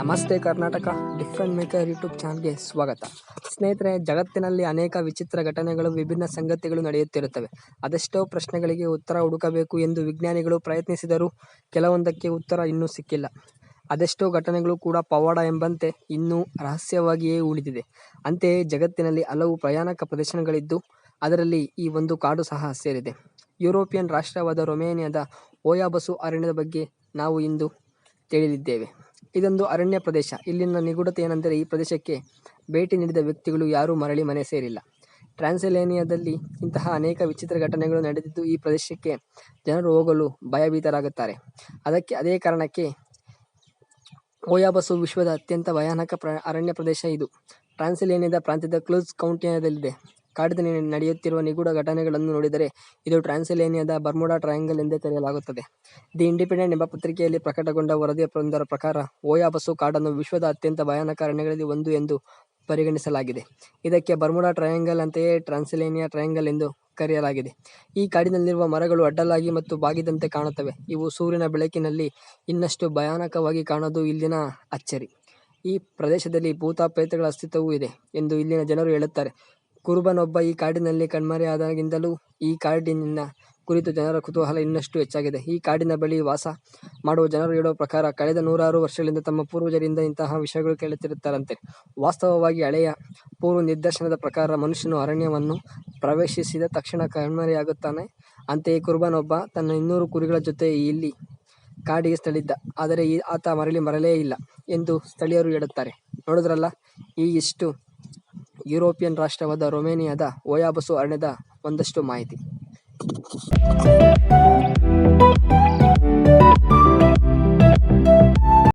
ನಮಸ್ತೆ Karnataka different maker YouTube ಚಾನಲ್ಗೆ ಸ್ವಾಗತ. ಸ್ನೇಹಿತರೆ, ಜಗತ್ತಿನಲ್ಲಿ ಅನೇಕ ವಿಚಿತ್ರ ಘಟನೆಗಳು, ವಿಭಿನ್ನ ಸಂಗತಿಗಳು ನಡೆಯುತ್ತಿರುತ್ತವೆ. ಅದೆಷ್ಟೋ ಪ್ರಶ್ನೆಗಳಿಗೆ ಉತ್ತರ ಹುಡುಕಬೇಕು ಎಂದು ವಿಜ್ಞಾನಿಗಳು ಪ್ರಯತ್ನಿಸಿದರೂ ಕೆಲವೊಂದಕ್ಕೆ ಉತ್ತರ ಇನ್ನೂ ಸಿಕ್ಕಿಲ್ಲ. ಅದೆಷ್ಟೋ ಘಟನೆಗಳು ಕೂಡ ಪವಾಡ ಎಂಬಂತೆ ಇನ್ನೂ ರಹಸ್ಯವಾಗಿಯೇ ಉಳಿದಿದೆ. ಅಂತೆಯೇ ಜಗತ್ತಿನಲ್ಲಿ ಹಲವು ಭಯಾನಕ ಪ್ರದೇಶಗಳಿದ್ದು ಅದರಲ್ಲಿ ಈ ಒಂದು ಕಾಡು ಸಹ ಸೇರಿದೆ. ಯುರೋಪಿಯನ್ ರಾಷ್ಟ್ರವಾದ ರೊಮೇನಿಯಾದ ಓಯಾಬಸು ಅರಣ್ಯದ ಬಗ್ಗೆ ನಾವು ಇಂದು ತಿಳಿಯಲಿದ್ದೇವೆ. ಇದೊಂದು ಅರಣ್ಯ ಪ್ರದೇಶ. ಇಲ್ಲಿನ ನಿಗೂಢತೆ ಏನೆಂದರೆ, ಈ ಪ್ರದೇಶಕ್ಕೆ ಭೇಟಿ ನೀಡಿದ ವ್ಯಕ್ತಿಗಳು ಯಾರೂ ಮರಳಿ ಮನೆ ಸೇರಿಲ್ಲ. ಟ್ರಾನ್ಸಿಲ್ವೇನಿಯಾದಲ್ಲಿ ಇಂತಹ ಅನೇಕ ವಿಚಿತ್ರ ಘಟನೆಗಳು ನಡೆದಿದ್ದು ಈ ಪ್ರದೇಶಕ್ಕೆ ಜನರು ಹೋಗಲು ಭಯಭೀತರಾಗುತ್ತಾರೆ. ಅದೇ ಕಾರಣಕ್ಕೆ ಓಯಾಬಸು ವಿಶ್ವದ ಅತ್ಯಂತ ಭಯಾನಕ ಅರಣ್ಯ ಪ್ರದೇಶ. ಇದು ಟ್ರಾನ್ಸಿಲ್ವೇನಿಯಾದ ಪ್ರಾಂತ್ಯದ ಕ್ಲೂಜ್ ಕೌಂಟಿಯಲ್ಲಿದೆ. ಕಾಡಿನಲ್ಲಿ ನಡೆಯುತ್ತಿರುವ ನಿಗೂಢ ಘಟನೆಗಳನ್ನು ನೋಡಿದರೆ ಇದು ಟ್ರಾನ್ಸಿಲ್ವೇನಿಯಾದ ಬರ್ಮುಡಾ ಟ್ರಯಾಂಗಲ್ ಎಂದೇ ಕರೆಯಲಾಗುತ್ತದೆ. ದಿ ಇಂಡಿಪೆಂಡೆಂಟ್ ಎಂಬ ಪತ್ರಿಕೆಯಲ್ಲಿ ಪ್ರಕಟಗೊಂಡ ವರದಿಯೊಂದರ ಪ್ರಕಾರ ಓಯಾಬಸು ಕಾಡನ್ನು ವಿಶ್ವದ ಅತ್ಯಂತ ಭಯಾನಕ ಅರಣ್ಯಗಳಲ್ಲಿ ಒಂದು ಎಂದು ಪರಿಗಣಿಸಲಾಗಿದೆ. ಇದಕ್ಕೆ ಬರ್ಮುಡಾ ಟ್ರಯಾಂಗಲ್ ಅಂತೆಯೇ ಟ್ರಾನ್ಸಿಲ್ವೇನಿಯಾ ಟ್ರಯಾಂಗಲ್ ಎಂದು ಕರೆಯಲಾಗಿದೆ. ಈ ಕಾಡಿನಲ್ಲಿರುವ ಮರಗಳು ಅಡ್ಡಲಾಗಿ ಮತ್ತು ಬಾಗಿದಂತೆ ಕಾಣುತ್ತವೆ. ಇವು ಸೂರ್ಯನ ಬೆಳಕಿನಲ್ಲಿ ಇನ್ನಷ್ಟು ಭಯಾನಕವಾಗಿ ಕಾಣುವುದು ಇಲ್ಲಿನ ಅಚ್ಚರಿ. ಈ ಪ್ರದೇಶದಲ್ಲಿ ಭೂತ ಪ್ರೇತಗಳ ಅಸ್ತಿತ್ವವೂ ಇದೆ ಎಂದು ಇಲ್ಲಿನ ಜನರು ಹೇಳುತ್ತಾರೆ. ಕುರುಬನೊಬ್ಬ ಈ ಕಾಡಿನಲ್ಲಿ ಕಣ್ಮರೆಯಾದಾಗಿನಿಂದಲೂ ಈ ಕಾಡಿನ ಕುರಿತು ಜನರ ಕುತೂಹಲ ಇನ್ನಷ್ಟು ಹೆಚ್ಚಾಗಿದೆ. ಈ ಕಾಡಿನ ಬಳಿ ವಾಸ ಮಾಡುವ ಜನರು ಹೇಳುವ ಪ್ರಕಾರ ಕಳೆದ ನೂರಾರು ವರ್ಷಗಳಿಂದ ತಮ್ಮ ಪೂರ್ವಜರಿಂದ ಇಂತಹ ವಿಷಯಗಳು ಕೇಳುತ್ತಿರುತ್ತಾರಂತೆ. ವಾಸ್ತವವಾಗಿ ಹಳೆಯ ಪೂರ್ವ ನಿದರ್ಶನದ ಪ್ರಕಾರ ಮನುಷ್ಯನು ಅರಣ್ಯವನ್ನು ಪ್ರವೇಶಿಸಿದ ತಕ್ಷಣ ಕಣ್ಮರೆಯಾಗುತ್ತಾನೆ. ಅಂತೆಯೇ ಕುರುಬನೊಬ್ಬ ತನ್ನ 200 ಕುರಿಗಳ ಜೊತೆ ಇಲ್ಲಿ ಕಾಡಿಗೆ ತೆರಳಿದ್ದ. ಆದರೆ ಆತ ಮರಳೇ ಇಲ್ಲ ಎಂದು ಸ್ಥಳೀಯರು ಹೇಳುತ್ತಾರೆ. ನೋಡಿದ್ರಲ್ಲ, ಈ ಇಷ್ಟು ಯುರೋಪಿಯನ್ ರಾಷ್ಟ್ರವಾದ ರೊಮೇನಿಯಾದ ಓಯಾಬಸು ಅರಣ್ಯದ ಒಂದಷ್ಟು ಮಾಹಿತಿ.